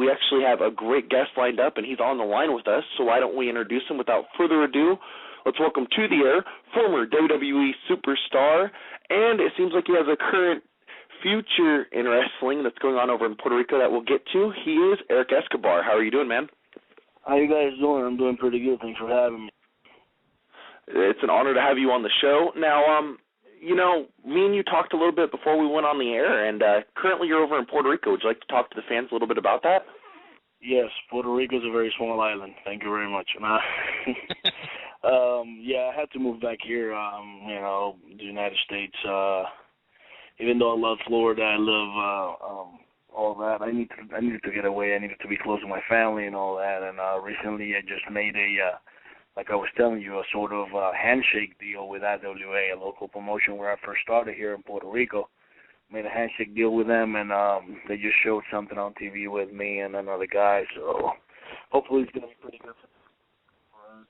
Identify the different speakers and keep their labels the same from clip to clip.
Speaker 1: we actually have a great guest lined up, and he's on the line with us, so why don't we introduce him without further ado? Let's welcome to the air former WWE Superstar, and it seems like he has a current future in wrestling that's going on over in Puerto Rico that we'll get to. He is Eric Escobar. How are you doing, man?
Speaker 2: How you guys doing? I'm doing pretty good. Thanks for having me.
Speaker 1: It's an honor to have you on the show. Now, me and you talked a little bit before we went on the air, and currently you're over in Puerto Rico. Would you like to talk to the fans a little bit about that?
Speaker 2: Yes, Puerto Rico is a very small island. Thank you very much. I had to move back here, the United States. Even though I love Florida, I love all that. I needed to get away. I needed to be close to my family and all that. And recently I just made like I was telling you, a sort of handshake deal with IWA, a local promotion where I first started here in Puerto Rico. Made a handshake deal with them, and they just showed something on TV with me and another guy. So hopefully it's going to be pretty good for us.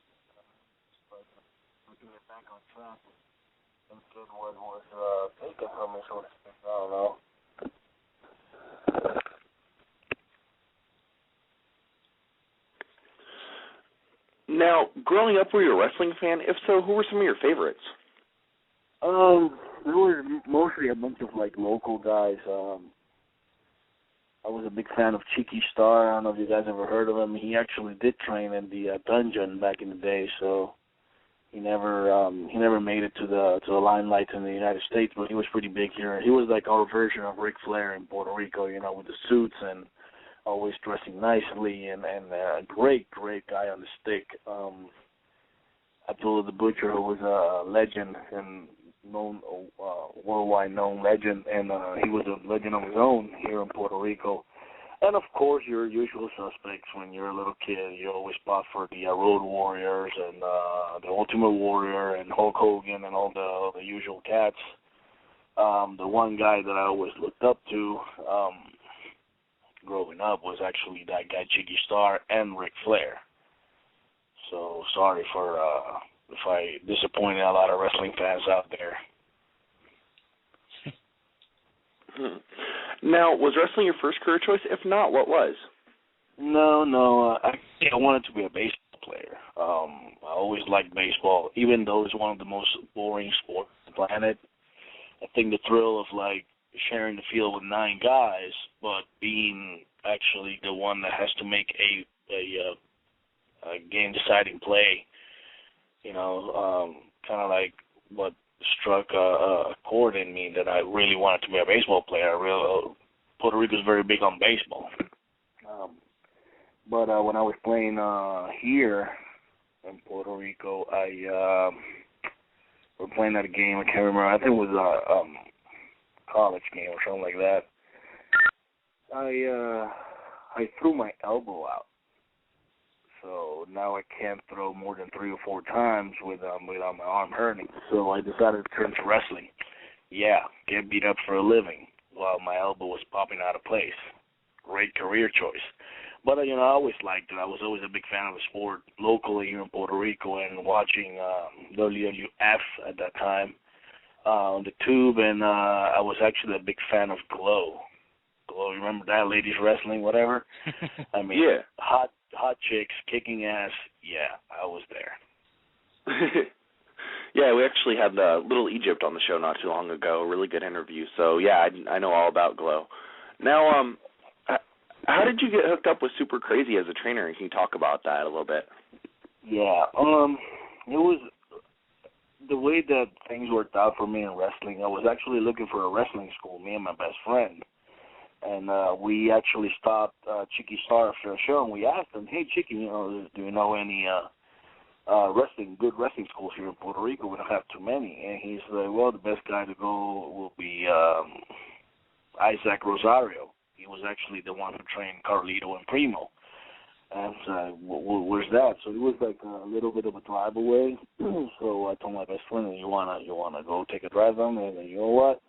Speaker 2: But we can get back on track and get what was taken from me, so to speak. I don't know.
Speaker 1: Now, growing up, were you a wrestling fan? If so, who were some of your favorites?
Speaker 2: There were mostly a bunch of, local guys. I was a big fan of Cheeky Star. I don't know if you guys ever heard of him. He actually did train in the dungeon back in the day, so he never made it to the limelight in the United States, but he was pretty big here. He was like our version of Ric Flair in Puerto Rico, with the suits and always dressing nicely, and a great guy on the stick. Abdullah the Butcher, who was a legend and worldwide known legend, and he was a legend on his own here in Puerto Rico. And of course, your usual suspects. When you're a little kid, you always spot for the Road Warriors and the Ultimate Warrior and Hulk Hogan and all the usual cats. The one guy that I always looked up to growing up was actually that guy Cheeky Star and Ric Flair. So sorry for if I disappointed a lot of wrestling fans out there.
Speaker 1: Now, was wrestling your first career choice? If not, what was?
Speaker 2: No. Actually, I wanted to be a baseball player. I always liked baseball, even though it's one of the most boring sports on the planet. I think the thrill of sharing the field with 9 guys, but being actually the one that has to make a game-deciding play, kind of like what struck a chord in me, that I really wanted to be a baseball player. Puerto Rico is very big on baseball. But when I was playing here in Puerto Rico, we're playing at a game. I can't remember. I think it was a college game or something like that. I threw my elbow out, so now I can't throw more than 3 or 4 times without my arm hurting. So I decided to turn to wrestling. Yeah, get beat up for a living while my elbow was popping out of place. Great career choice. But I always liked it. I was always a big fan of the sport locally here in Puerto Rico, and watching WWF at that time on the tube, and I was actually a big fan of Glow. Glow, you remember that? Ladies wrestling, whatever. I mean,
Speaker 1: yeah.
Speaker 2: Hot chicks kicking ass. Yeah, I was there.
Speaker 1: Yeah, we actually had Little Egypt on the show not too long ago. A really good interview. So yeah, I know all about Glow. Now, how did you get hooked up with Super Crazy as a trainer? Can you talk about that a little bit?
Speaker 2: Yeah, it was the way that things worked out for me in wrestling. I was actually looking for a wrestling school, me and my best friend. And we actually stopped Cheeky Star after a show, and we asked him, "Hey, Cheeky, do you know any good wrestling schools here in Puerto Rico? We don't have too many." And he's like, "Well, the best guy to go will be Isaac Rosario. He was actually the one who trained Carlito and Primo." And so, where's that? So it was like a little bit of a drive away. So I told my best friend, "You wanna go take a drive on me?" And you know what?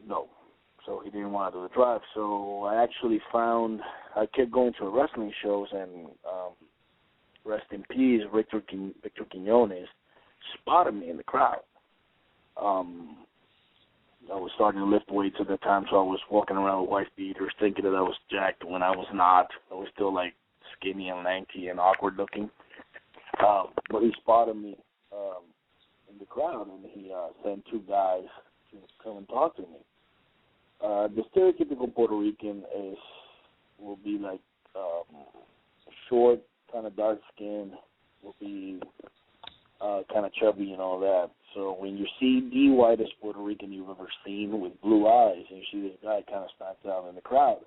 Speaker 2: No. So he didn't want to do the drive. So I kept going to wrestling shows, and rest in peace, Victor Quiñones spotted me in the crowd. I was starting to lift weights at the time, so I was walking around with wife beaters, thinking that I was jacked when I was not. I was still like skinny and lanky and awkward looking. But he spotted me in the crowd, and he sent two guys to come and talk to me. The stereotypical Puerto Rican will be like short, kind of dark skin, will be kind of chubby and all that. So when you see the whitest Puerto Rican you've ever seen with blue eyes, and you see this guy kind of stands out in the crowd,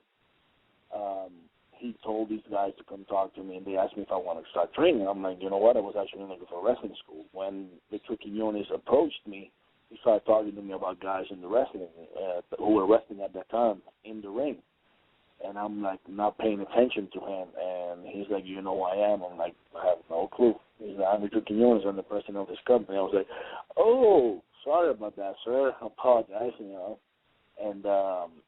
Speaker 2: he told these guys to come talk to me, and they asked me if I wanted to start training. I'm like, you know what? I was actually looking for a wrestling school. When Victor Quiñones approached me, he started talking to me about guys in the wrestling who were wrestling at that time in the ring. And I'm like not paying attention to him. And he's like, you know who I am? I'm like, I have no clue. He's like, I'm Victor Quiñones. I'm the president of this company. I was like, oh, sorry about that, sir. I apologize, you know. And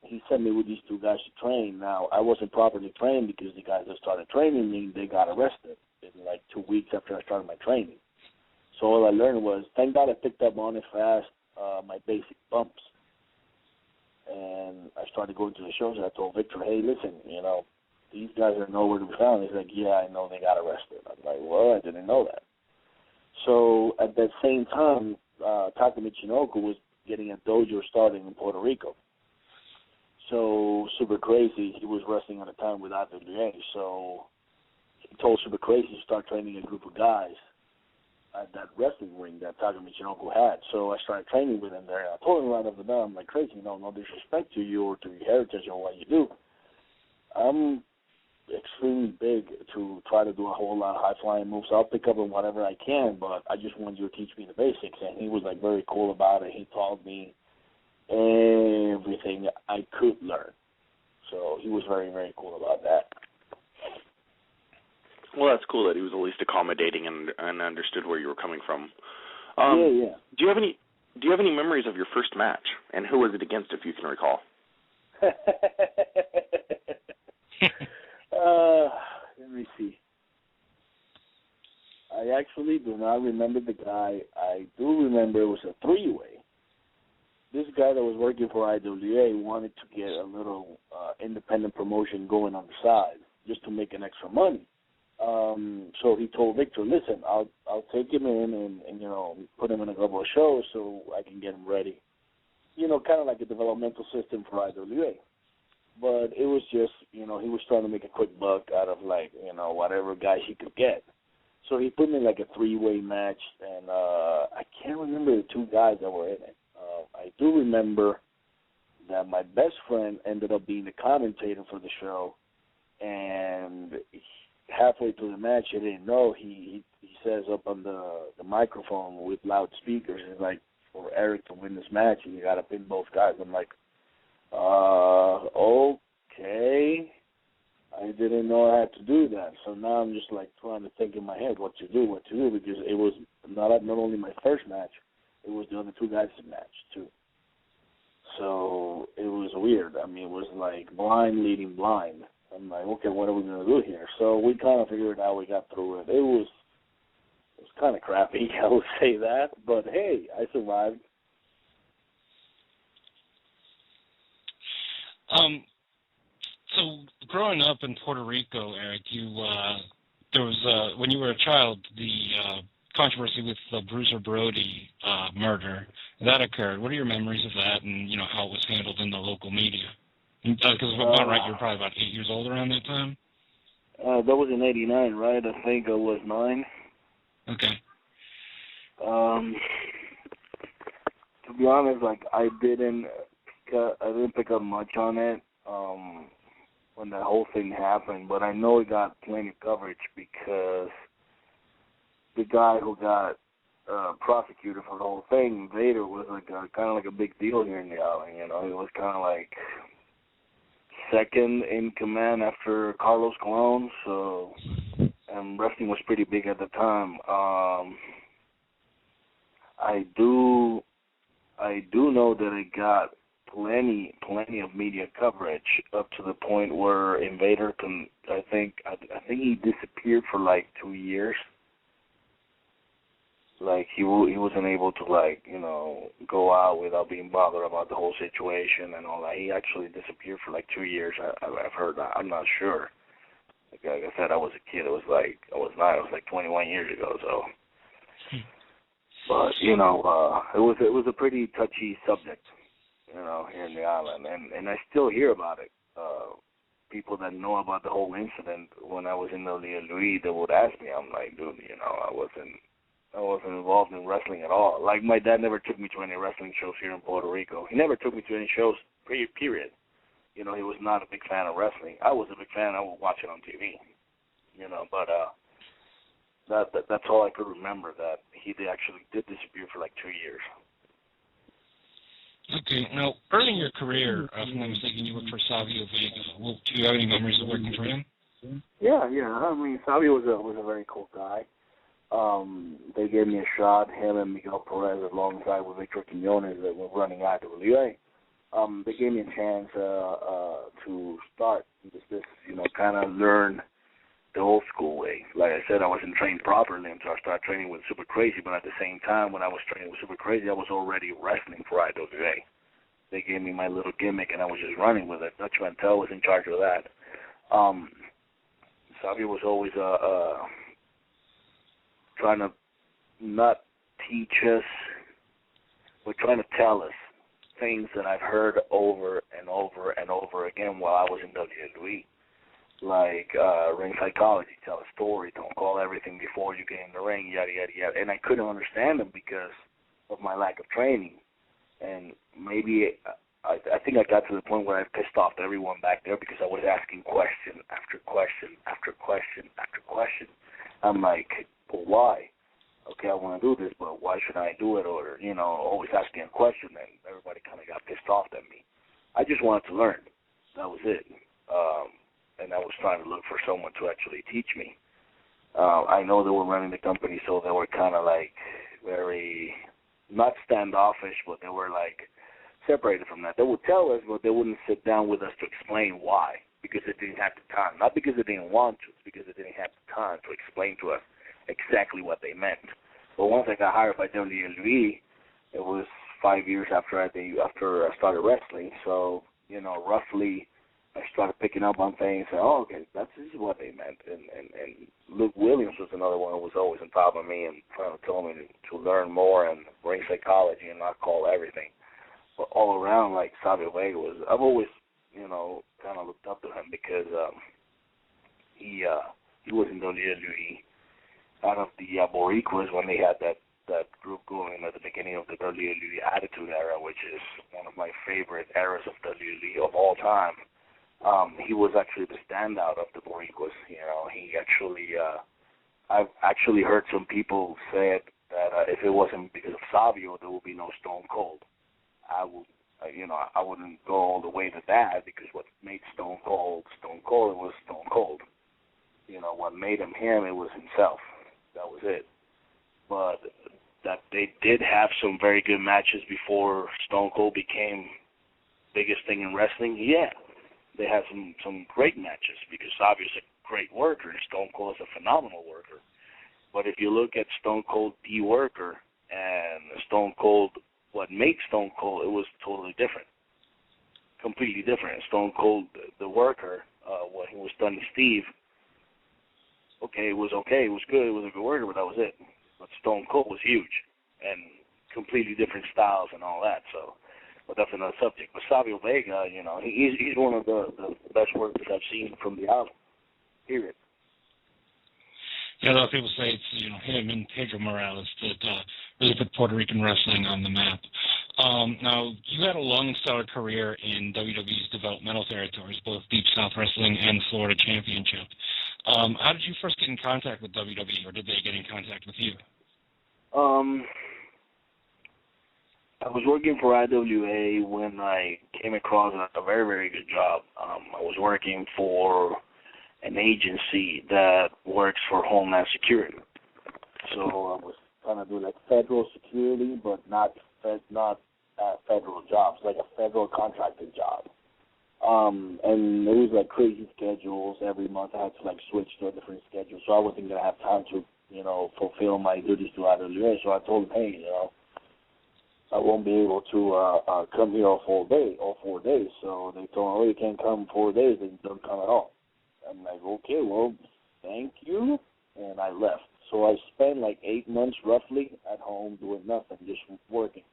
Speaker 2: he sent me with these two guys to train. Now, I wasn't properly trained because the guys that started training me, they got arrested in like 2 weeks after I started my training. So all I learned was, thank God I picked up on it fast, my basic bumps. And I started going to the shows, and I told Victor, hey, listen, you know, these guys are nowhere to be found. He's like, yeah, I know they got arrested. I'm like, well, I didn't know that. So at that same time, Taka Michinoku was getting a dojo starting in Puerto Rico. So Super Crazy, he was wrestling at the time with IWA, so he told Super Crazy to start training a group of guys at that wrestling ring that Taka Michinoku had. So I started training with him there, and I told him right off the bat, I'm like, Crazy, no disrespect to you or to your heritage or what you do. I'm extremely big to try to do a whole lot of high-flying moves. I'll pick up on whatever I can, but I just want you to teach me the basics. And he was, like, very cool about it. He taught me everything I could learn. So he was very, very cool about that.
Speaker 1: Well, that's cool that he was at least accommodating and understood where you were coming from.
Speaker 2: Yeah.
Speaker 1: Do you have any memories of your first match, and who was it against, if you can recall?
Speaker 2: Let me see. I actually do not remember the guy. I do remember it was a three-way. This guy that was working for IWA wanted to get a little independent promotion going on the side just to make an extra money. So he told Victor, listen, I'll take him in and you know, put him in a couple of shows so I can get him ready. You know, kind of like a developmental system for IWA. But it was just, you know, he was trying to make a quick buck out of, like, you know, whatever guys he could get. So he put me in, like, a three-way match, and I can't remember the two guys that were in it. I do remember that my best friend ended up being the commentator for the show, and halfway through the match, I didn't know, he says up on the microphone with loud speakers, he's like, for Eric to win this match, you got to pin both guys. I'm like, okay. I didn't know I had to do that. So now I'm just like trying to think in my head what to do, because it was not only my first match, it was the other two guys' match too. So it was weird. I mean, it was like blind leading blind. I'm like, okay, what are we going to do here? So we kind of figured out, we got through it. It was kind of crappy, I would say that, but hey, I survived.
Speaker 3: So growing up in Puerto Rico, Eric, there was when you were a child, the controversy with the Bruiser Brody murder that occurred. What are your memories of that, and you know how it was handled in the local media? Because if I'm not right, you were probably about 8 years old around that time.
Speaker 2: That was in '89, right? I think I was 9.
Speaker 3: Okay.
Speaker 2: To be honest, like I didn't pick up much on it when that whole thing happened, but I know it got plenty of coverage because the guy who got prosecuted for the whole thing, Vader, was like kind of like a big deal here in the island. You know, he was kind of like second in command after Carlos Colon, so, and wrestling was pretty big at the time. I do know that it got plenty of media coverage up to the point where Invader I think he disappeared for like 2 years. Like he wasn't able to go out without being bothered about the whole situation and all that. He actually disappeared for 2 years. I've heard that. I'm not sure. Like I said, I was a kid. It was like 21 years ago. So, but it was a pretty touchy subject, here in the island, and I still hear about it. People that know about the whole incident when I was in WWE, they would ask me. I'm like, dude, I wasn't involved in wrestling at all. Like, my dad never took me to any wrestling shows here in Puerto Rico. He never took me to any shows, period. He was not a big fan of wrestling. I was a big fan. I would watch it on TV, but that's all I could remember, that he actually did disappear for 2 years.
Speaker 3: Okay, now, early in your career, if I'm not mistaken, you worked for Savio Vega. Well, do you have any memories of working for him?
Speaker 2: Yeah. I mean, Savio was a very cool guy. They gave me a shot, him and Miguel Perez, alongside with Victor Quinones, that were running IWA. They gave me a chance to start this kind of learn the old school way. Like I said, I wasn't trained properly until I started training with Super Crazy, but at the same time, when I was training with Super Crazy, I was already wrestling for IWA. They gave me my little gimmick, and I was just running with it. Dutch Mantel was in charge of that. Savio was always trying to not teach us, but trying to tell us things that I've heard over and over and over again while I was in WWE. Like ring psychology, tell a story, don't call everything before you get in the ring, yada, yada, yada. And I couldn't understand them because of my lack of training. And maybe I think I got to the point where I pissed off everyone back there because I was asking question after question after question after question. I'm like, well, why? Okay, I want to do this, but why should I do it? Or, always asking a question, and everybody kind of got pissed off at me. I just wanted to learn. That was it. And I was trying to look for someone to actually teach me. I know they were running the company, so they were kind of very, not standoffish, but they were separated from that. They would tell us, but they wouldn't sit down with us to explain why, because they didn't have the time. Not because they didn't want to, it's because they didn't have the time to explain to us exactly what they meant. But once I got hired by WWE, it was 5 years after I started wrestling. So, roughly I started picking up on things and, okay, this is what they meant. And Luke Williams was another one who was always on top of me and trying to tell me to learn more and ring psychology and not call everything. But all around, Savio Vega I've always, kind of looked up to him because he was in WWE. Out of the Boricuas, when they had that group going at the beginning of the WWE Attitude Era, which is one of my favorite eras of WWE of all time, he was actually the standout of the Boricuas. He actually, I've actually heard some people say that if it wasn't because of Savio, there would be no Stone Cold. I wouldn't go all the way to that, because what made Stone Cold, it was Stone Cold. What made him him, it was himself. That was it. But that they did have some very good matches before Stone Cold became biggest thing in wrestling. Yeah, they had some great matches because Savio's a great worker and Stone Cold is a phenomenal worker. But if you look at Stone Cold the worker and Stone Cold, what makes Stone Cold, it was totally different, completely different. Stone Cold the worker, when he was Stunning Steve, it was good, it was a good worker, but that was it. But Stone Cold was huge and completely different styles and all that. So, but that's another subject. But Savio Vega, he's one of the best workers I've seen from the island. Period.
Speaker 3: Yeah, a lot of people say it's him and Pedro Morales that really put Puerto Rican wrestling on the map. Now, you had a long and stellar career in WWE's developmental territories, both Deep South Wrestling and Florida Championship. How did you first get in contact with WWE, or did they get in contact with you?
Speaker 2: I was working for IWA when I came across a very, very good job. I was working for an agency that works for Homeland Security. So I was trying to do federal security, but not federal jobs, like a federal contracted job. And it was crazy schedules. Every month I had to switch to a different schedule, so I wasn't going to have time to, fulfill my duties to IWA. So I told him, hey, I won't be able to come here all 4 days. So they told me, oh, you can't come 4 days, then don't come at all. I'm like, okay, well, thank you, and I left. So I spent like 8 months roughly at home doing nothing, just working.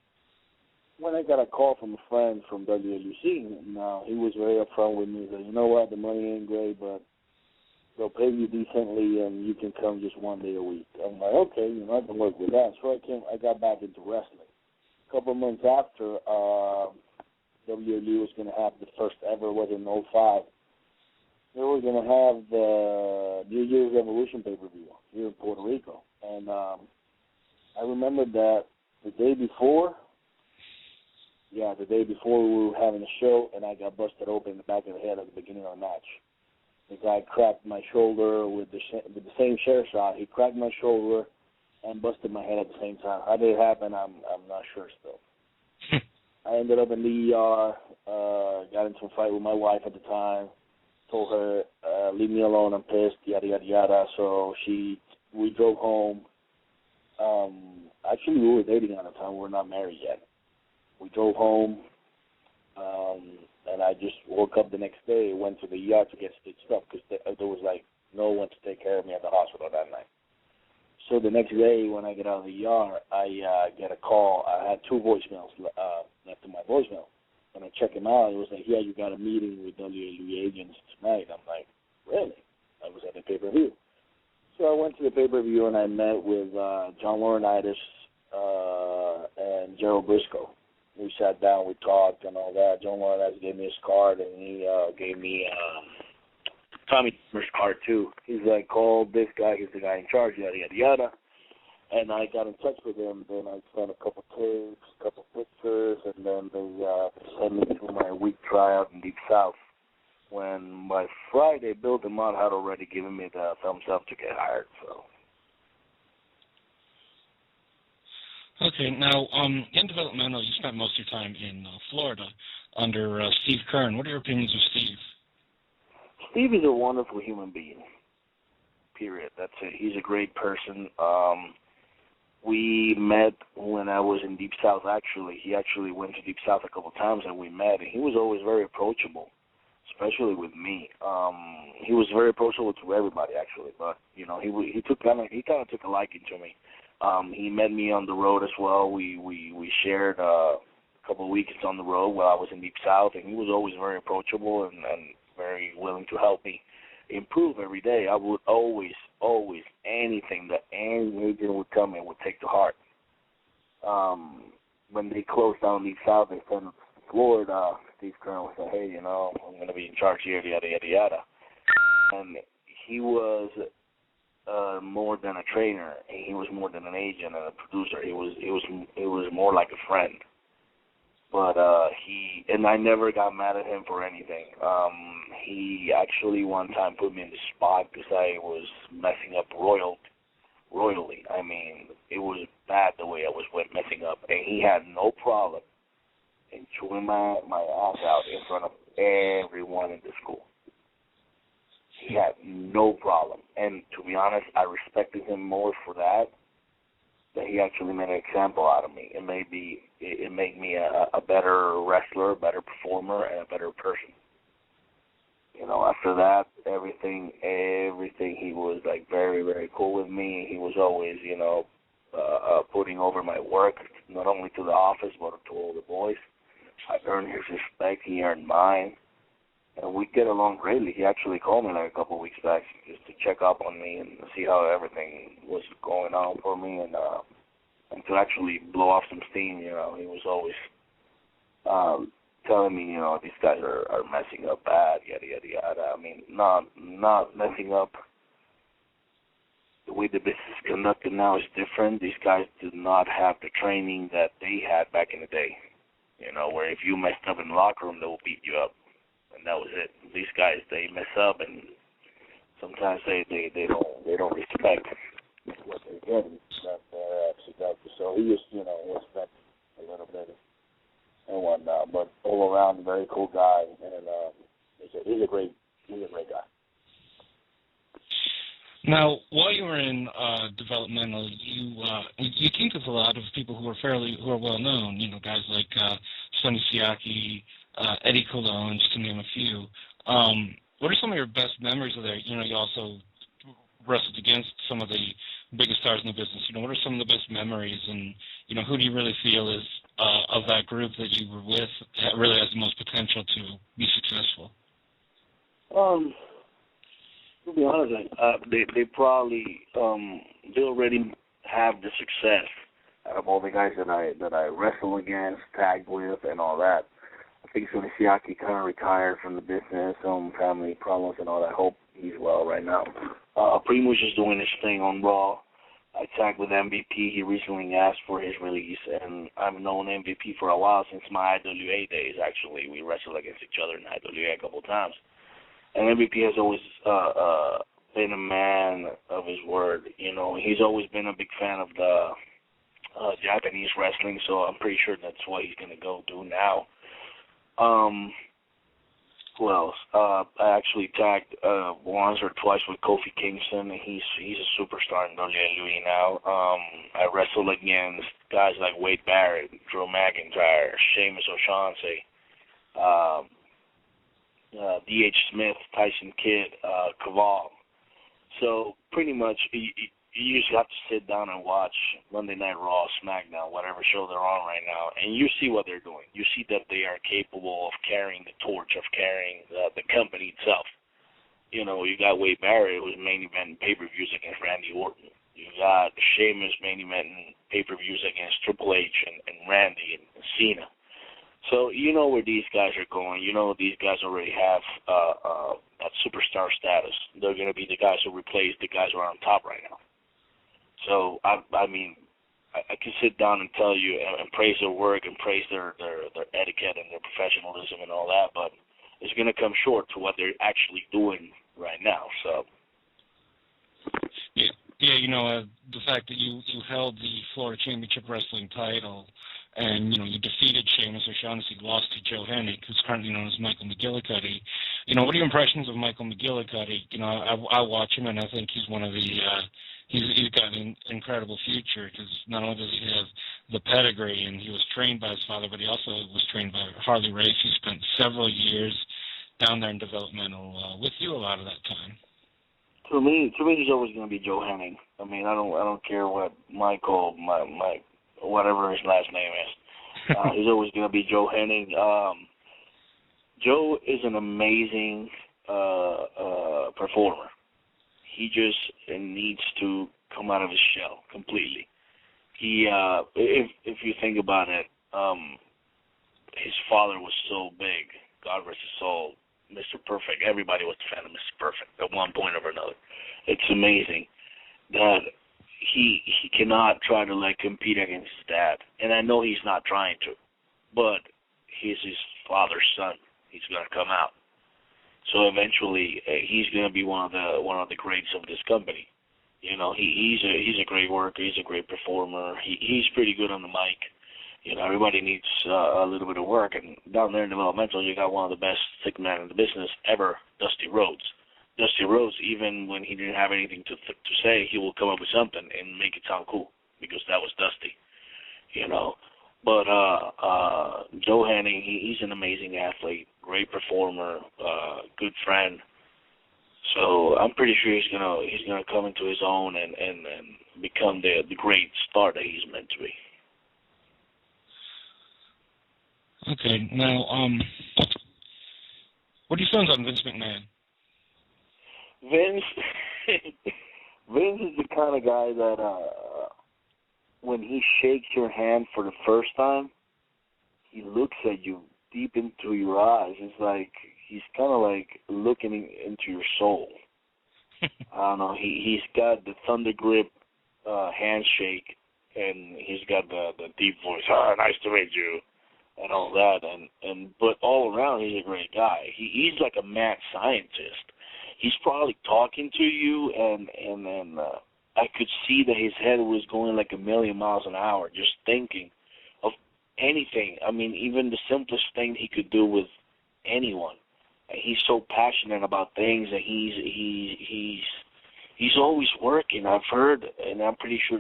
Speaker 2: When I got a call from a friend from WWC, now he was very upfront with me. He said, you know what, the money ain't great, but they'll pay you decently, and you can come just 1 day a week. I'm like, okay, I can work with that. So I got back into wrestling. A couple of months after, WWE was going to have the first ever, was in 05. They were going to have the New Year's Revolution pay-per-view here in Puerto Rico. And I remember that the day before we were having a show, and I got busted open in the back of the head at the beginning of the match. The guy cracked my shoulder with the same chair shot. He cracked my shoulder and busted my head at the same time. How did it happen? I'm not sure still. I ended up in the ER, got into a fight with my wife at the time, told her, leave me alone, I'm pissed, yada, yada, yada. So we drove home. Actually, we were dating at the time. We were not married yet. We drove home, and I just woke up the next day, went to the ER to get stitched up because there was, no one to take care of me at the hospital that night. So the next day when I get out of the ER, I get a call. I had 2 voicemails left in my voicemail. When I check them out, it was like, yeah, you got a meeting with WWE agents tonight. I'm like, really? I was at the pay-per-view. So I went to the pay-per-view, and I met with John Laurinaitis and Gerald Briscoe. We sat down, we talked and all that. John Laurinaitis gave me his card, and he gave me Tommy Dreamer's card, too. He's like, call this guy, he's the guy in charge, yada, yada, yada. And I got in touch with him. Then I sent a couple tapes, a couple pictures, and then they sent me to my week tryout in Deep South. When by Friday, Bill DeMott had already given me the thumbs up to get hired. So.
Speaker 3: Okay, now, in developmental, you spent most of your time in Florida under Steve Kern. What are your opinions of Steve?
Speaker 2: Steve is a wonderful human being, period. That's it. He's a great person. We met when I was in Deep South, actually. He actually went to Deep South a couple of times, and we met. And he was always very approachable, especially with me. He was very approachable to everybody, actually. But, he kind of took a liking to me. He met me on the road as well. We shared a couple of weekends on the road while I was in Deep South, and he was always very approachable and very willing to help me improve every day. I would always, anything that any agent would tell me, I would take to heart. When they closed down Deep South, they sent us to Florida. Steve Kern would say, hey, I'm going to be in charge here, yada, yada, yada. And he was more than a trainer. He was more than an agent and a producer. He was more like a friend. But and I never got mad at him for anything. He actually one time put me in the spot because I was messing up royally. I mean, it was bad the way I was messing up, and he had no problem in chewing my ass out in front of everyone in the school. He had no problem, and to be honest, I respected him more for that he actually made an example out of me. It made me a better wrestler, a better performer, and a better person. After that, everything, he was like very, very cool with me. He was always, putting over my work, not only to the office, but to all the boys. I earned his respect, he earned mine, and we get along greatly. He actually called me like a couple of weeks back just to check up on me and see how everything was going on for me, and to actually blow off some steam. He was always telling me, these guys are messing up bad, yada, yada, yada. I mean, not messing up. The way the business is conducted now is different. These guys do not have the training that they had back in the day, where if you messed up in the locker room, they will beat you up. And that was it. These guys, they mess up, and sometimes they don't respect what they're getting. So he just, respect a little bit and whatnot. But all around, very cool guy, and he's a great guy.
Speaker 3: Now, while you were in developmental, you teamed with a lot of people who are well known. You know, guys like Sonny Siaki, Eddie Colon, just to name a few. What are some of your best memories of there? You know, you also wrestled against some of the biggest stars in the business. You know, what are some of the best memories, and you know, who do you really feel is of that group that you were with really has the most potential to be successful?
Speaker 2: To be honest, they probably they already have the success out of all the guys that I wrestle against, tagged with, and all that. I think Sunisiaki kind of retired from the business, family problems and all that. I hope he's well right now. Primo's just doing his thing on Raw. I tagged with MVP. He recently asked for his release, and I've known MVP for a while, since my IWA days, actually. We wrestled against each other in IWA a couple of times. And MVP has always been a man of his word. You know, he's always been a big fan of the Japanese wrestling, so I'm pretty sure that's what he's going to go do now. Who else? I actually tagged once or twice with Kofi Kingston. He's a superstar in WWE now. I wrestled against guys like Wade Barrett, Drew McIntyre, Sheamus O'Shaughnessy, D.H. Smith, Tyson Kidd, Caval. So pretty much you just have to sit down and watch Monday Night Raw, SmackDown, whatever show they're on right now, and you see what they're doing. You see that they are capable of carrying the torch, of carrying the company itself. You know, you got Wade Barrett, who's main eventing pay-per-views against Randy Orton. You got Sheamus main eventing pay-per-views against Triple H and Randy and Cena. So you know where these guys are going. You know these guys already have that superstar status. They're going to be the guys who replace the guys who are on top right now. So, I mean, I can sit down and tell you and praise their work and praise their etiquette and their professionalism and all that, but it's going to come short to what they're actually doing right now. So,
Speaker 3: yeah, you know, the fact that you held the Florida Championship Wrestling title, and you know you defeated Sheamus O'Shaughnessy, lost to Joe Hennig, who's currently known as Michael McGillicuddy. You know, what are your impressions of Michael McGillicuddy? You know, I watch him, and I think he's one of the he's got an incredible future, because not only does he have the pedigree, and he was trained by his father, but he also was trained by Harley Race. He spent several years down there in developmental with you a lot of that time.
Speaker 2: To me, he's always going to be Joe Hennig. I mean, I don't care what Michael, my whatever his last name is. He's always going to be Joe Hennig. Joe is an amazing performer. He just needs to come out of his shell completely. He, if you think about it, his father was so big. God rest his soul. Mr. Perfect. Everybody was a fan of Mr. Perfect at one point or another. It's amazing that he cannot try to compete against his dad, and I know he's not trying to, but he's his father's son. He's going to come out. So eventually, he's going to be one of the greats of this company. You know, he's a great worker. He's a great performer. He's pretty good on the mic. You know, everybody needs a little bit of work, and down there in developmental, you got one of the best stick men in the business ever, Dusty Rhodes. Dusty Rhodes, even when he didn't have anything to say, he will come up with something and make it sound cool, because that was Dusty. You know, but Joe Hennig, he's an amazing athlete, great performer, good friend. So I'm pretty sure he's gonna come into his own and become the great star that he's meant to be.
Speaker 3: Okay, now what are your feelings on Vince McMahon?
Speaker 2: Vince is the kind of guy that when he shakes your hand for the first time, he looks at you deep into your eyes. It's like he's kind of like looking into your soul. I don't know. He's got the thunder grip handshake, and he's got the deep voice. Nice to meet you, and all that. But all around, he's a great guy. He's like a mad scientist. He's probably talking to you, and I could see that his head was going like 1,000,000 miles an hour, just thinking of anything. I mean, even the simplest thing he could do with anyone. He's so passionate about things, and he's He's always working. I've heard, and I'm pretty sure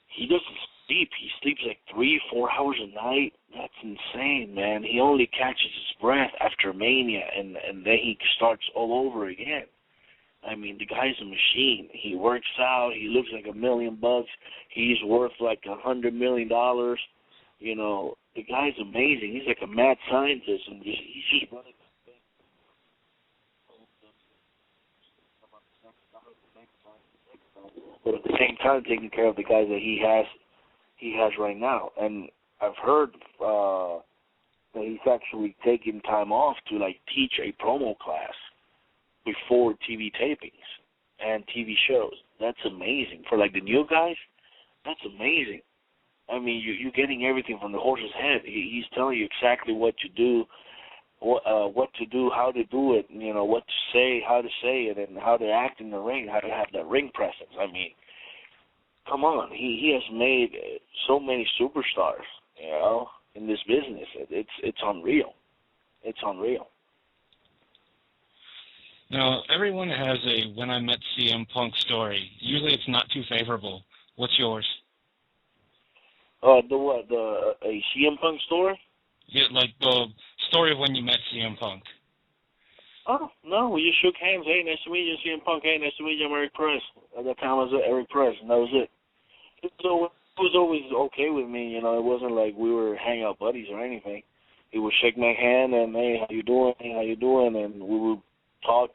Speaker 2: he doesn't sleep. He sleeps like 3-4 hours a night. That's insane, man. He only catches his breath after Mania, and then he starts all over again. I mean, the guy's a machine. He works out. He looks like $1 million. He's worth like $100 million. You know, the guy's amazing. He's like a mad scientist, and he's just running. But at the same time, taking care of the guys that he has right now. And I've heard that he's actually taking time off to like teach a promo class before TV tapings and TV shows. That's amazing. For like the new guys, that's amazing. I mean, you're getting everything from the horse's head. He's telling you exactly what to do, what to do, how to do it, you know, what to say, how to say it, and how to act in the ring, how to have that ring presence. I mean, come on. He has made so many superstars, you know, in this business. It's unreal. It's unreal.
Speaker 3: Now, everyone has a when I met CM Punk story. Usually it's not too favorable. What's yours?
Speaker 2: A CM Punk story?
Speaker 3: Yeah, like the story of when you met CM Punk.
Speaker 2: Oh, no, we just shook hands. Hey, nice to meet you, CM Punk. Hey, nice to meet you, I'm Eric Press. At that time, I was Eric Press, and that was it. It was always okay with me, you know. It wasn't like we were hangout buddies or anything. He would shake my hand and, hey, how you doing? Hey, how you doing? And we would talk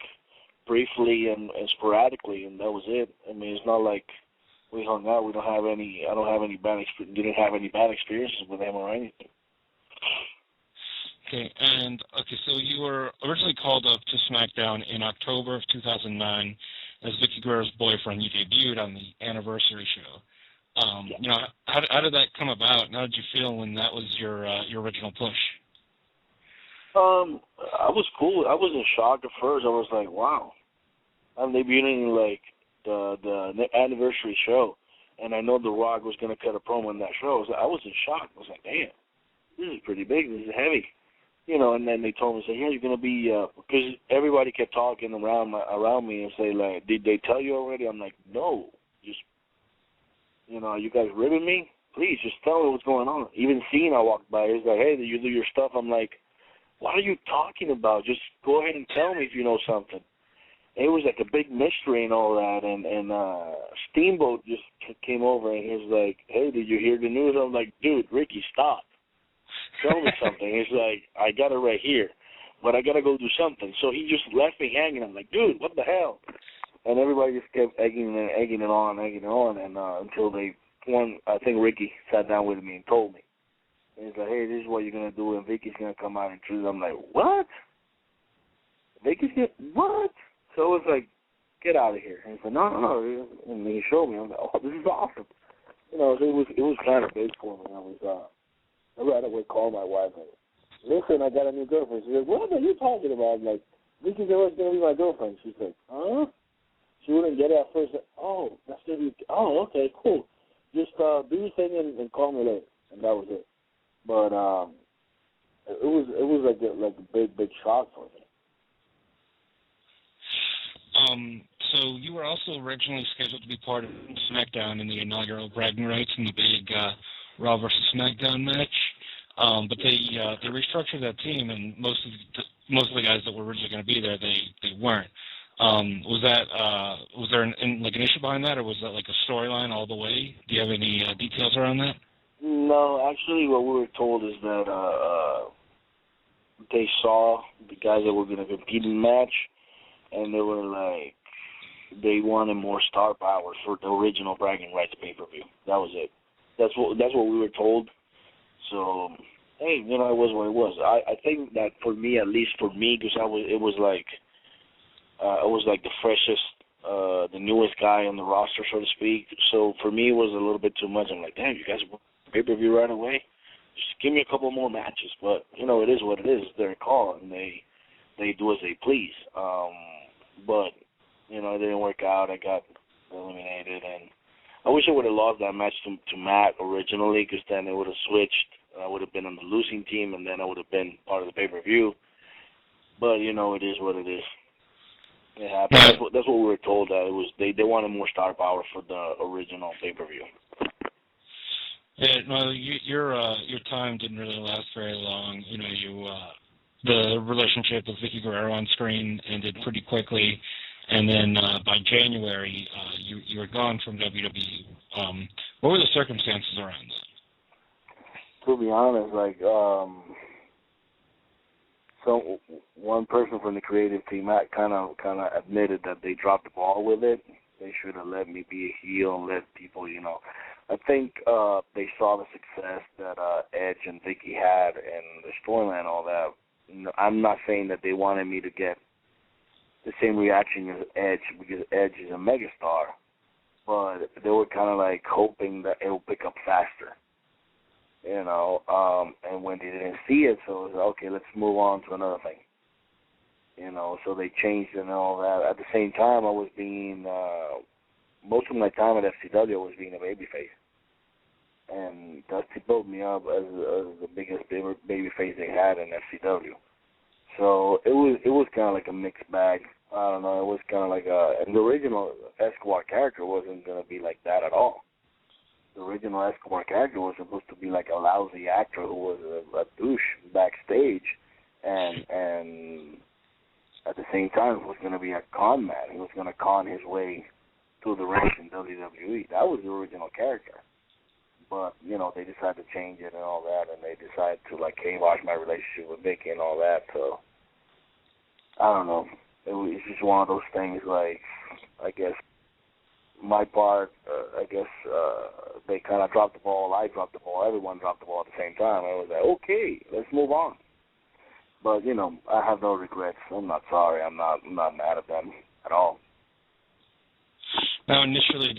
Speaker 2: briefly and sporadically, and that was it. I mean, it's not like we hung out. I don't have any bad experience. Didn't have any bad experiences with him or anything.
Speaker 3: Okay, so you were originally called up to SmackDown in October of 2009 as Vicky Guerrero's boyfriend. You debuted on the anniversary show. You know, how did that come about? And how did you feel when that was your original push?
Speaker 2: I was cool. I was in shock at first. I was like, wow, I'm debuting like the anniversary show, and I know The Rock was going to cut a promo in that show. I was in shock. I was like, damn, this is pretty big. This is heavy. You know, and then they told me, say, yeah, you're going to be, because everybody kept talking around me and say, like, did they tell you already? I'm like, no, just, you know, are you guys ribbing me? Please, just tell me what's going on. Even Cena walked by. He's like, hey, did you do your stuff? I'm like, what are you talking about? Just go ahead and tell me if you know something. It was like a big mystery and all that, and Steamboat just came over and he was like, hey, did you hear the news? I'm like, dude, Ricky, stop. Tell me something. He's like, I got it right here, but I got to go do something. So he just left me hanging. I'm like, dude, what the hell? And everybody just kept egging it on, and until I think Ricky sat down with me and told me. And he's like, hey, this is what you're going to do, and Vicky's going to come out and choose. I'm like, what? Vicky's going to, what? So it was like, get out of here. And he said, no. And he showed me. I'm like, oh, this is awesome. You know, it was kind of big for me. I right away called my wife and, listen, I got a new girlfriend. She said, what are you talking about? I'm like, Vicky's always going to be my girlfriend. She's like, huh? She wouldn't get it at first. Oh, that's going to be, oh, okay, cool. Just do your thing and call me later. And that was it. But it was like a big shock for me.
Speaker 3: So you were also originally scheduled to be part of SmackDown in the inaugural bragging rights in the big Raw versus SmackDown match, but they restructured that team, and most of the guys that were originally going to be there, they weren't. Was there an issue behind that, or was that like a storyline all the way? Do you have any details around that?
Speaker 2: No, actually, what we were told is that they saw the guys that were going to compete in the match, and they were like, they wanted more star power for the original bragging rights pay-per-view. That was it. That's what we were told. So, hey, you know, it was what it was. I think that for me, at least for me, because it was like the freshest, the newest guy on the roster, so to speak. So for me, it was a little bit too much. I'm like, damn, you guys pay-per-view right away? Just give me a couple more matches. But, you know, it is what it is. It's their call, and they do as they please. But, you know, it didn't work out. I got eliminated, and I wish I would have lost that match to Matt originally, because then it would have switched. I would have been on the losing team, and then I would have been part of the pay-per-view. But, you know, it is what it is. It happened. That's what we were told. It was they wanted more star power for the original pay-per-view.
Speaker 3: Yeah, no, your time didn't really last very long. You know, the relationship with Vicky Guerrero on screen ended pretty quickly, and then by January, you were gone from WWE. What were the circumstances around that?
Speaker 2: To be honest, like so one person from the creative team kind of admitted that they dropped the ball with it. They should have let me be a heel and let people, you know. I think they saw the success that Edge and Vicky had and the storyline and all that. I'm not saying that they wanted me to get the same reaction as Edge because Edge is a megastar, but they were kind of like hoping that it will pick up faster. You know, and when they didn't see it, so it was like, okay, let's move on to another thing. You know, so they changed it and all that. At the same time, I was being, most of my time at FCW, I was being a babyface. And Dusty built me up as the biggest babyface they had in FCW. So it was kind of like a mixed bag. I don't know, it was kind of like and the original Escobar character wasn't going to be like that at all. The original Escobar character was supposed to be like a lousy actor who was a douche backstage, and at the same time was going to be a con man. He was going to con his way to the ranks in WWE. That was the original character. But, you know, they decided to change it and all that, and they decided to, like, kibosh my relationship with Vicky and all that. So, I don't know. It's just one of those things, like, I guess, my part, they kind of dropped the ball. I dropped the ball. Everyone dropped the ball at the same time. I was like, okay, let's move on. But, you know, I have no regrets. I'm not sorry. I'm not mad at them at all.
Speaker 3: Now, initially,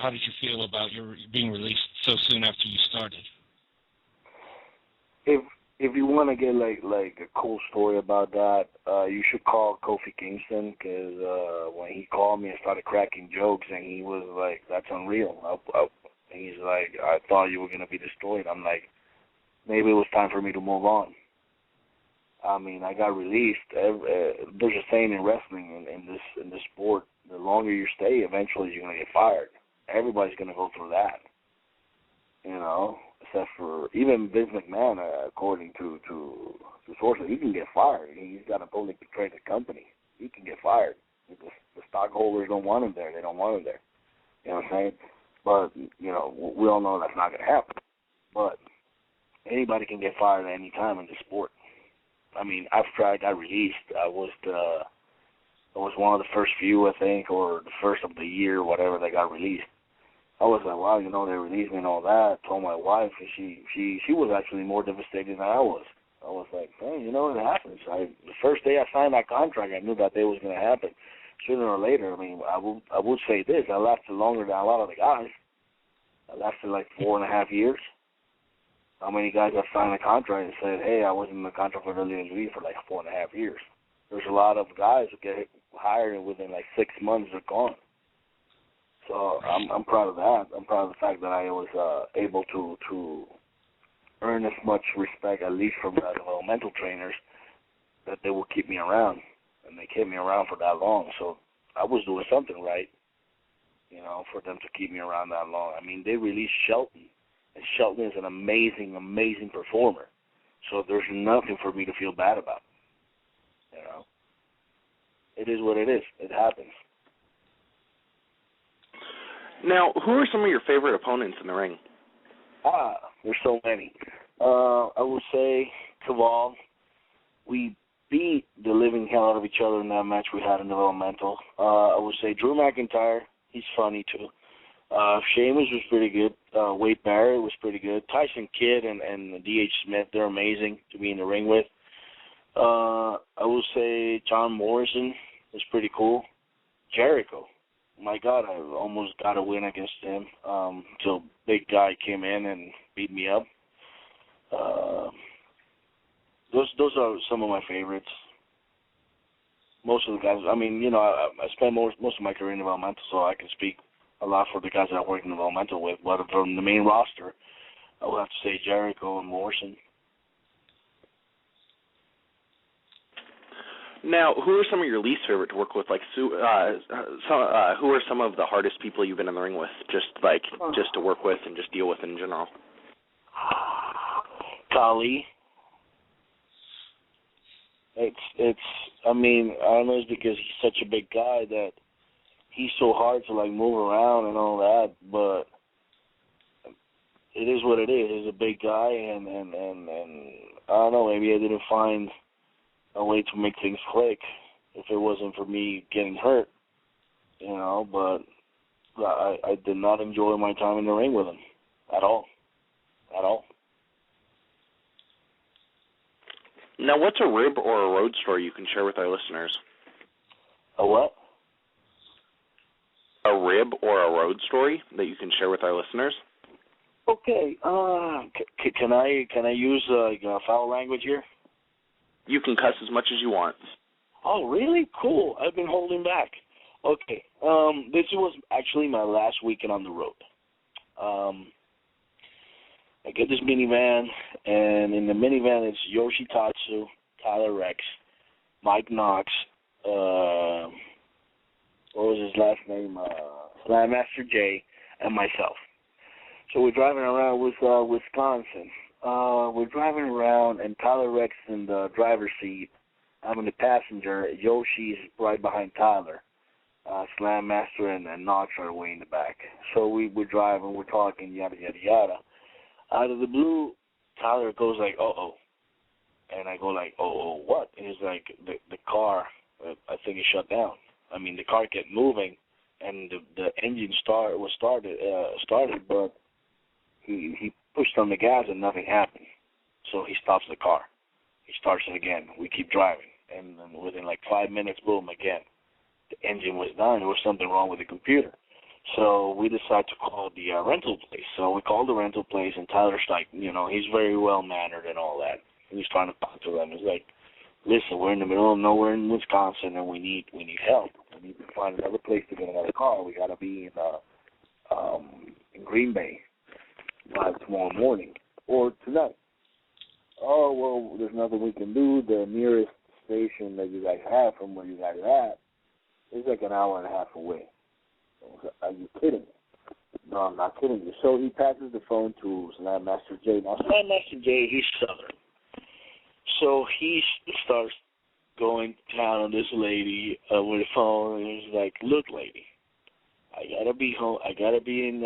Speaker 3: how did you feel about your being released so soon after you started?
Speaker 2: If you want to get like a cool story about that, you should call Kofi Kingston, because when he called me and started cracking jokes, and he was like, "That's unreal." He's like, "I thought you were gonna be destroyed." I'm like, maybe it was time for me to move on. I mean, I got released. There's a saying in wrestling in this sport: the longer you stay, eventually you're gonna get fired. Everybody's gonna go through that, you know. Except for even Vince McMahon, according to sources, he can get fired. He's got a publicly traded company. He can get fired because the stockholders don't want him there. They don't want him there. You know what I'm saying? But you know, we all know that's not gonna happen. But anybody can get fired at any time in the sport. I mean, after I got released, I was one of the first few, I think, or the first of the year, whatever, that got released. I was like, wow, you know, they released me and all that. I told my wife, and she was actually more devastated than I was. I was like, hey, you know, it happens. The first day I signed that contract, I knew that day was going to happen. Sooner or later, I mean, I would say this: I lasted longer than a lot of the guys. I lasted like 4.5 years. How many guys have signed a contract and said, hey, I was in the contract for WWE for like 4.5 years? There's a lot of guys who get hired and within like 6 months they're gone. So I'm proud of that. I'm proud of the fact that I was able to earn as much respect, at least from the developmental trainers, that they will keep me around. And they kept me around for that long. So I was doing something right, you know, for them to keep me around that long. I mean, they released Shelton. And Shelton is an amazing, amazing performer. So there's nothing for me to feel bad about. You know, it is what it is. It happens.
Speaker 1: Now, who are some of your favorite opponents in the ring?
Speaker 2: There's so many. I would say Caval. We beat the living hell out of each other in that match we had in developmental. I would say Drew McIntyre. He's funny too. Sheamus was pretty good. Wade Barrett was pretty good. Tyson Kidd and D.H. Smith, they're amazing to be in the ring with. I would say John Morrison was pretty cool. Jericho. My God, I almost got a win against him until big guy came in and beat me up. Those are some of my favorites. Most of the guys, I mean, you know, I spent most of my career in developmental, so I can speak a lot for the guys that I work in developmental with. But from the main roster, I would have to say Jericho and Morrison.
Speaker 1: Now, who are some of your least favorite to work with? Like, who are some of the hardest people you've been in the ring with, just to work with and just deal with in general?
Speaker 2: Kali. It's. I mean, I don't know. It's because he's such a big guy that he's so hard to like move around and all that. But it is what it is. He's a big guy, and I don't know. Maybe I didn't find a way to make things click if it wasn't for me getting hurt, you know, but I did not enjoy my time in the ring with him at all.
Speaker 1: Now, what's a rib or a road story you can share with our listeners?
Speaker 2: A what?
Speaker 1: A rib or a road story that you can share with our listeners?
Speaker 2: Okay, can I use foul language here?
Speaker 1: You can cuss as much as you want.
Speaker 2: Oh, really? Cool. I've been holding back. Okay. This was actually my last weekend on the road. I get this minivan, and in the minivan it's Yoshitatsu, Tyler Rex, Mike Knox, what was his last name? Slam Master J, and myself. So we're driving around with Wisconsin. We're driving around, and Tyler Rex in the driver's seat. I'm in the passenger. Yoshi's right behind Tyler. Slam Master and Knox are way in the back. So we're driving, we're talking, yada, yada, yada. Out of the blue, Tyler goes like, uh-oh. And I go like, uh-oh, what? And he's like, the car, I think it shut down. I mean, the car kept moving, and the engine started, but he pushed on the gas and nothing happened. So he stops the car. He starts it again. We keep driving. And then within like 5 minutes, boom, again. The engine was down. There was something wrong with the computer. So we decided to call the rental place. So we called the rental place, and Tyler's like, you know, he's very well-mannered and all that. And he's trying to talk to them. He's like, listen, we're in the middle of nowhere in Wisconsin, and we need help. We need to find another place to get another car. We got to be in Green Bay by tomorrow morning or tonight. Oh, well, there's nothing we can do. The nearest station that you guys have from where you guys are at is like an hour and a half away. Are you kidding me? No, I'm not kidding you. So he passes the phone to Slam Master J. Now, Slam Master J, he's Southern. So he starts going down on this lady with the phone, and he's like, look, lady, I got to be home. I got to be in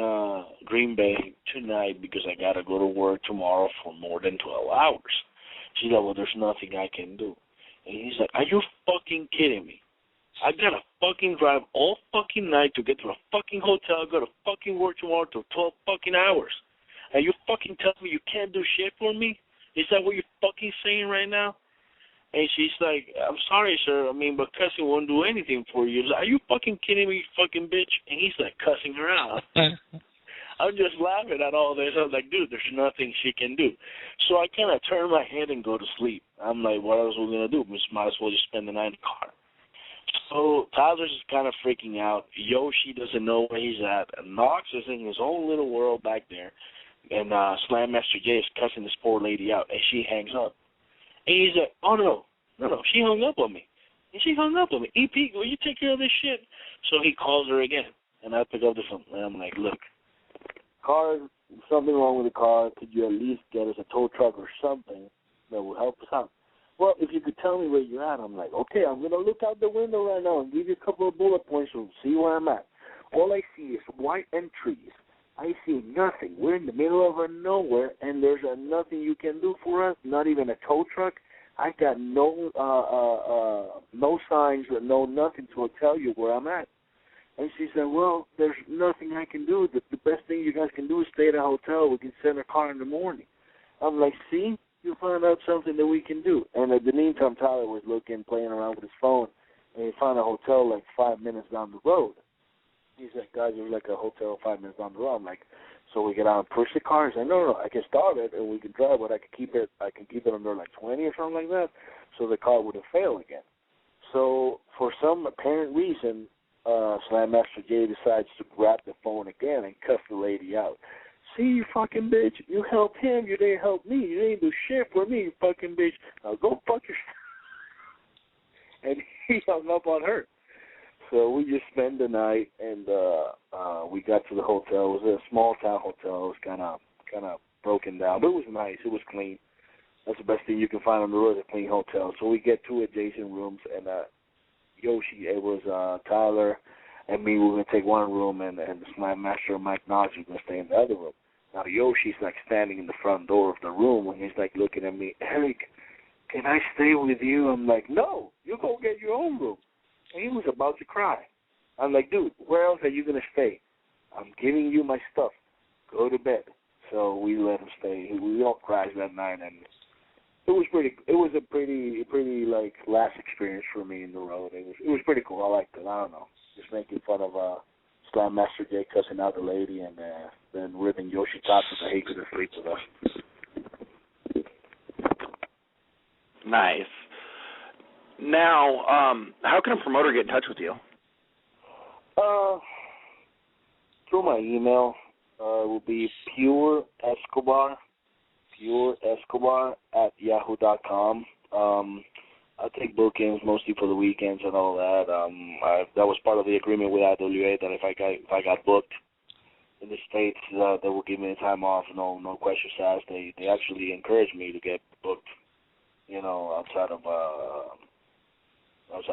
Speaker 2: Green Bay tonight because I got to go to work tomorrow for more than 12 hours. She's like, well, there's nothing I can do. And he's like, are you fucking kidding me? I got to fucking drive all fucking night to get to a fucking hotel, go to fucking work tomorrow to 12 fucking hours. And you fucking tell me you can't do shit for me? Is that what you're fucking saying right now? And she's like, I'm sorry, sir. I mean, but cussing won't do anything for you. Like, are you fucking kidding me, you fucking bitch? And he's like cussing her out. I'm just laughing at all this. I was like, dude, there's nothing she can do. So I kind of turn my head and go to sleep. I'm like, what else are we going to do? We might as well just spend the night in the car. So Tyler's is kind of freaking out. Yoshi doesn't know where he's at. Knox is in his own little world back there. And Slam Master J is cussing this poor lady out, and she hangs up. And he's like, oh, no, she hung up on me. And she hung up on me. EP, will you take care of this shit? So he calls her again, and I pick up the phone. And I'm like, look, car, something wrong with the car. Could you at least get us a tow truck or something that will help us out? Well, if you could tell me where you're at, I'm like, okay, I'm going to look out the window right now and give you a couple of bullet points and see where I'm at. All I see is white and trees. I see nothing. We're in the middle of nowhere, and there's nothing you can do for us, not even a tow truck. I got no signs, no nothing to tell you where I'm at. And she said, well, there's nothing I can do. The best thing you guys can do is stay at a hotel. We can send a car in the morning. I'm like, see? You find out something that we can do. And in the meantime, Tyler was playing around with his phone, and he found a hotel like 5 minutes down the road. He's like, guys, there's like a hotel 5 minutes down the road. I'm like, so we get out and push the car. He's like, no, I can start it and we can drive it. I can keep it under like 20 or something like that, so the car wouldn't fail again. So for some apparent reason, Slam Master J decides to grab the phone again and cuss the lady out. See, you fucking bitch, you helped him, you didn't help me. You didn't do shit for me, you fucking bitch. Now go fuck yourself. and he hung up on her. So we just spent the night, and we got to the hotel. It was a small town hotel. It was kind of broken down, but it was nice. It was clean. That's the best thing you can find on the road, a clean hotel. So we get two adjacent rooms, and Yoshi, it was Tyler and me. We were going to take one room, and the Slam Master Mike Knox was going to stay in the other room. Now, Yoshi's, like, standing in the front door of the room, and he's, like, looking at me, Eric, can I stay with you? I'm like, no, you go get your own room. And he was about to cry. I'm like, dude, where else are you going to stay? I'm giving you my stuff. Go to bed. So we let him stay. We all crashed that night, and it was a pretty like last experience for me in the road. It was pretty cool. I liked it. I don't know, just making fun of Slam Master Jay cussing out the lady, and then ripping Yoshi Tatsu to hate to sleep with us.
Speaker 1: Nice. Now, how can a promoter get in touch with you?
Speaker 2: Through my email. It will be Pure Escobar @yahoo.com. I take bookings mostly for the weekends and all that. That was part of the agreement with IWA that if I got booked in the States, they will give me the time off, no questions asked. They actually encouraged me to get booked, outside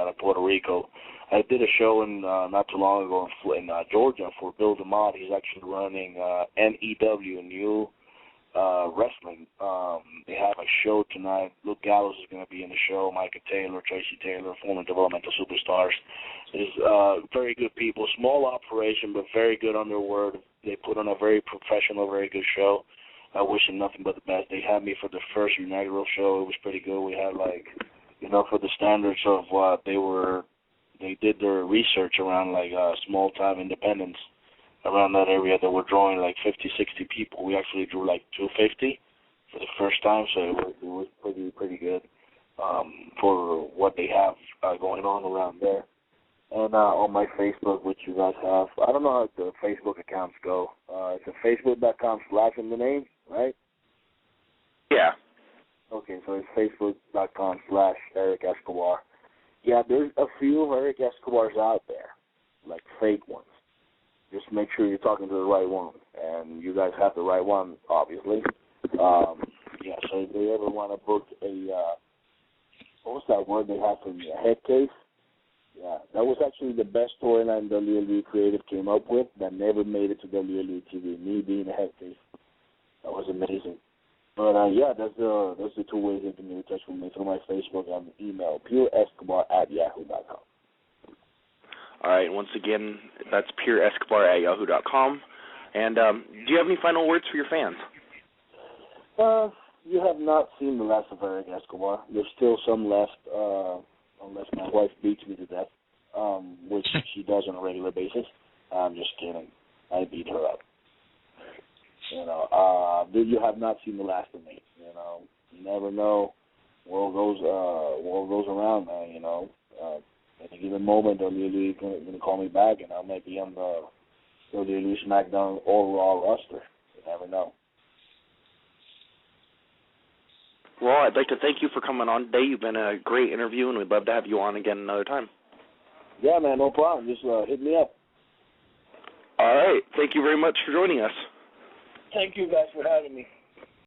Speaker 2: of Puerto Rico. I did a show not too long ago in Georgia for Bill DeMott. He's actually running NEW, New Wrestling. They have a show tonight. Luke Gallows is going to be in the show. Micah Taylor, Tracy Taylor, former developmental superstars. It's very good people. Small operation, but very good on their word. They put on a very professional, very good show. I wish them nothing but the best. They had me for the first inaugural show. It was pretty good. We had for the standards of what they did their research around small time independence around that area. They were drawing 50, 60 people. We actually drew 250 for the first time, so it was pretty good for what they have going on around there. And on my Facebook, which you guys have, I don't know how the Facebook accounts go. It's a facebook.com/ in the name, right?
Speaker 1: Yeah.
Speaker 2: Okay, so it's facebook.com/ Eric Escobar. Yeah, there's a few of Eric Escobars out there, fake ones. Just make sure you're talking to the right one, and you guys have the right one, obviously. So if they ever want to book what was that word they had for me, a head case? Yeah, that was actually the best storyline WWE Creative came up with that never made it to WWE TV, me being a head case. That was amazing. But, that's the two ways you can get in touch with me, through my Facebook and email, pureescobar@yahoo.com.
Speaker 1: All right, once again, that's pureescobar@yahoo.com. And do you have any final words for your fans?
Speaker 2: You have not seen the last of Eric Escobar. There's still some left, unless my wife beats me to death, which she does on a regular basis. I'm just kidding. I beat her up. You have not seen the last of me. You never know. World goes around, man. At a given moment, WWE is going to call me back, and I might be on the WWE SmackDown or Raw roster. You never know.
Speaker 1: Well, I'd like to thank you for coming on today. You've been a great interview, and we'd love to have you on again another time.
Speaker 2: Yeah, man, no problem. Just hit me up.
Speaker 1: All right. Thank you very much for joining us.
Speaker 2: Thank you guys for having me.